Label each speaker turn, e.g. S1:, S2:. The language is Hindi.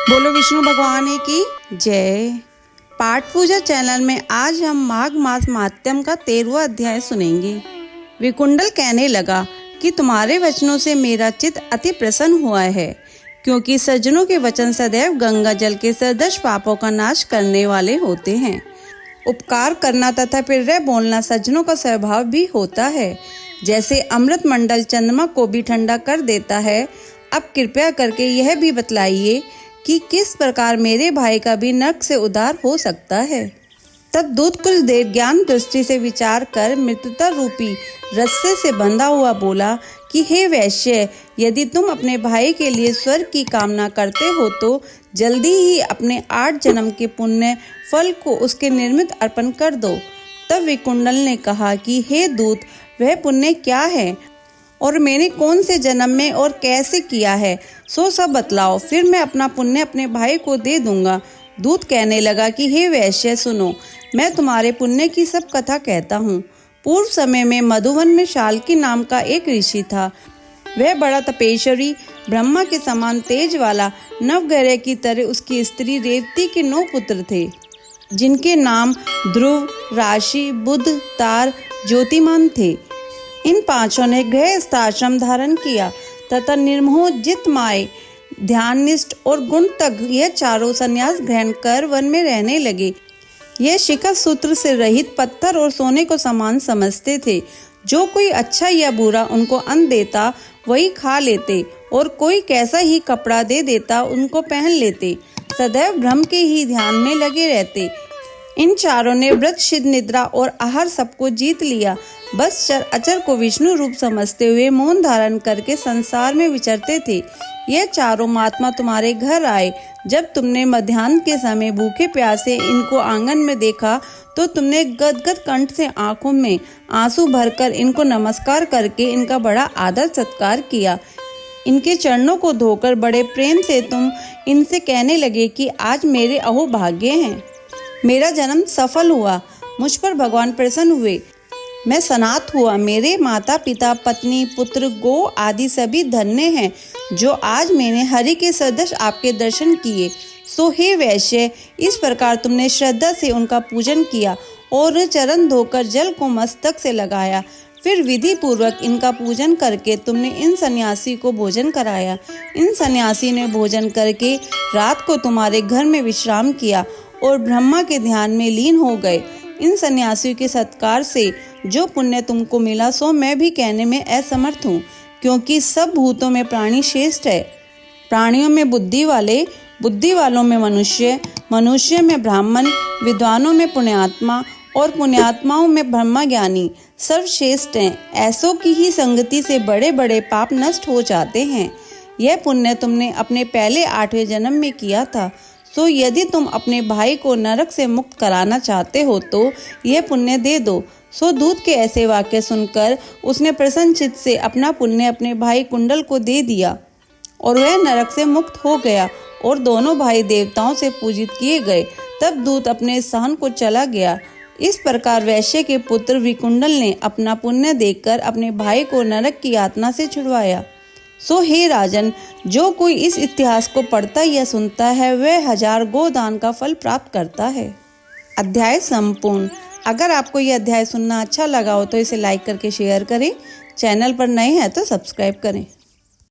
S1: बोलो विष्णु भगवान की जय। पाठ पूजा चैनल में आज हम माघ मास महात्म्य का 13वां अध्याय सुनेंगे। विकुंडल कहने लगा कि तुम्हारे वचनों से मेरा चित्त अति प्रसन्न हुआ है, क्योंकि सज्जनों के वचन सदैव गंगा जल के सदृश पापों का नाश करने वाले होते हैं। उपकार करना तथा प्रिय बोलना सज्जनों का स्वभाव भी होता है। जैसे अमृत मंडल चंद्रमा को भी ठंडा कर देता है, अब कृपया करके यह भी बतलाइए कि किस प्रकार मेरे भाई का भी नरक से उद्धार हो सकता है। तब दूत कुछ देर ज्ञान दृष्टि से विचार कर मृत्यता रूपी रस्से से बंधा हुआ बोला कि हे वैश्य, यदि तुम अपने भाई के लिए स्वर्ग की कामना करते हो तो जल्दी ही अपने 8 जन्म के पुण्य फल को उसके निर्मित अर्पण कर दो। तब विकुंडल ने कहा कि हे दूत, वह पुण्य क्या है और मैंने कौन से जन्म में और कैसे किया है, सो सब बतलाओ, फिर मैं अपना पुण्य अपने भाई को दे दूंगा। दूत कहने लगा कि हे वैश्य सुनो, मैं तुम्हारे पुण्य की सब कथा कहता हूँ। पूर्व समय में मधुवन में शाल्की नाम का एक ऋषि था। वह बड़ा तपेश्वरी, ब्रह्मा के समान तेज वाला, नवग्रह की तरह उसकी स्त्री रेवती के 9 पुत्र थे, जिनके नाम ध्रुव, राशि, बुध, तार, ज्योतिमान थे। इन 5 ने गृहस्थ आश्रम धारण किया तथा निर्मोह, जितमाय, ध्याननिष्ठ और गुणतज्ञ यह चारों संन्यास ग्रहण कर वन में रहने लगे। यह शिखा सूत्र से रहित पत्थर और सोने को समान समझते थे। जो कोई अच्छा या बुरा उनको अन्न देता वही खा लेते, और कोई कैसा ही कपड़ा दे देता उनको पहन लेते। सदैव ब्रह्म के ही ध्यान में लगे रहते। इन चारों ने व्रत, सिद्ध, निद्रा और आहार सबको जीत लिया। बस चर अचर को विष्णु रूप समझते हुए मौन धारण करके संसार में विचरते थे। ये चारों महात्मा तुम्हारे घर आए। जब तुमने मध्याह्न के समय भूखे प्यासे इनको आंगन में देखा तो तुमने गदगद कंठ से आंखों में आंसू भरकर इनको नमस्कार करके इनका बड़ा आदर सत्कार किया। इनके चरणों को धोकर बड़े प्रेम से तुम इनसे कहने लगे कि आज मेरे अहो भाग्य हैं, मेरा जन्म सफल हुआ, मुझ पर भगवान प्रसन्न हुए, मैं सनात हुआ, मेरे माता पिता, पत्नी, पुत्र, गो आदि सभी धन्य हैं, जो आज मैंने हरि के सदृश आपके दर्शन किए। सो हे वैश्य, इस प्रकार तुमने श्रद्धा से उनका पूजन किया और चरण धोकर जल को मस्तक से लगाया। फिर विधि पूर्वक इनका पूजन करके तुमने इन सन्यासी को भोजन कराया। इन सन्यासी ने भोजन करके रात को तुम्हारे घर में विश्राम किया और ब्रह्मा के ध्यान में लीन हो गए। इन सन्यासियों के सत्कार से जो पुण्य तुमको मिला सो मैं भी कहने में असमर्थ हूँ, क्योंकि सब भूतों में प्राणी श्रेष्ठ है। प्राणियों में बुद्धि वाले, बुद्धि वालों में मनुष्य, मनुष्य में ब्राह्मण, विद्वानों में पुण्यात्मा और पुण्यात्माओं में ब्रह्मज्ञानी सर्वश्रेष्ठ हैं। ऐसों की ही संगति से बड़े बड़े पाप नष्ट हो जाते हैं। यह पुण्य तुमने अपने पहले 8वें जन्म में किया था। सो यदि तुम अपने भाई को नरक से मुक्त कराना चाहते हो तो यह पुण्य दे दो। सो दूत के ऐसे वाक्य सुनकर उसने प्रसन्न चित्त से अपना पुण्य अपने भाई कुंडल को दे दिया और वह नरक से मुक्त हो गया और दोनों भाई देवताओं से पूजित किए गए। तब दूत अपने स्थान को चला गया। इस प्रकार वैश्य के पुत्र विकुंडल ने अपना पुण्य देकर अपने भाई को नरक की यातना से छुड़वाया। सो हे राजन, जो कोई इस इतिहास को पढ़ता या सुनता है वह 1000 गोदान का फल प्राप्त करता है। अध्याय संपूर्ण। अगर आपको यह अध्याय सुनना अच्छा लगा हो तो इसे लाइक करके शेयर करें। चैनल पर नए हैं तो सब्सक्राइब करें।